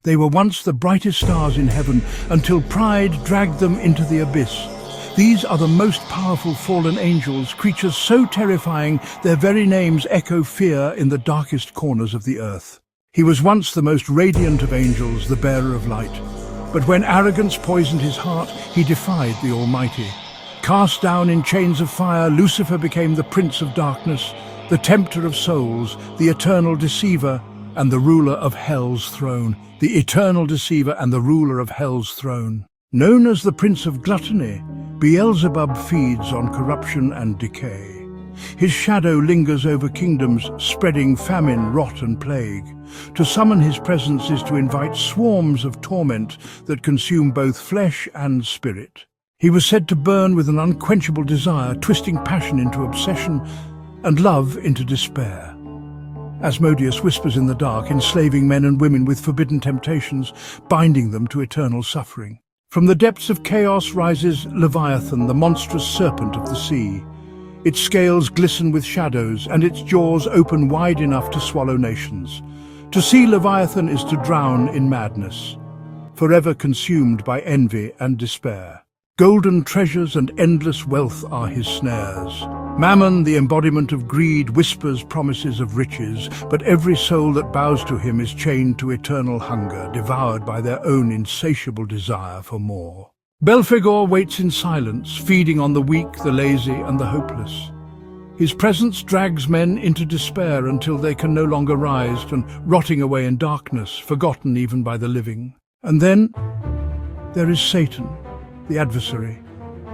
They were once the brightest stars in heaven until pride dragged them into the abyss. These are the most powerful fallen angels, creatures so terrifying their very names echo fear in the darkest corners of the earth. He was once the most radiant of angels, the bearer of light. But when arrogance poisoned his heart, he defied the Almighty. Cast down in chains of fire, Lucifer became the prince of darkness, the tempter of souls, the eternal deceiver, and the ruler of hell's throne. The eternal deceiver and the ruler of hell's throne. Known as the prince of gluttony, Beelzebub feeds on corruption and decay. His shadow lingers over kingdoms, spreading famine, rot and plague. To summon his presence is to invite swarms of torment that consume both flesh and spirit. He was said to burn with an unquenchable desire, twisting passion into obsession and love into despair. Asmodeus whispers in the dark, enslaving men and women with forbidden temptations, binding them to eternal suffering. From the depths of chaos rises Leviathan, the monstrous serpent of the sea. Its scales glisten with shadows, and its jaws open wide enough to swallow nations. To see Leviathan is to drown in madness, forever consumed by envy and despair. Golden treasures and endless wealth are his snares. Mammon, the embodiment of greed, whispers promises of riches, but every soul that bows to him is chained to eternal hunger, devoured by their own insatiable desire for more. Belphegor waits in silence, feeding on the weak, the lazy, and the hopeless. His presence drags men into despair until they can no longer rise, and rotting away in darkness, forgotten even by the living. And then there is Satan, the adversary,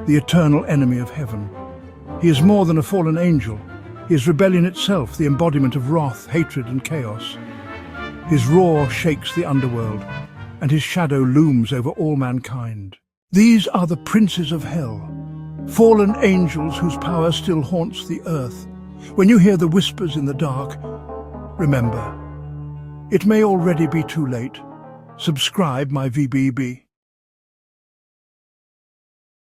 the eternal enemy of heaven. He is more than a fallen angel. He is rebellion itself, the embodiment of wrath, hatred, and chaos. His roar shakes the underworld, and his shadow looms over all mankind. These are the princes of hell, fallen angels whose power still haunts the earth. When you hear the whispers in the dark, remember, it may already be too late. Subscribe, my VBB.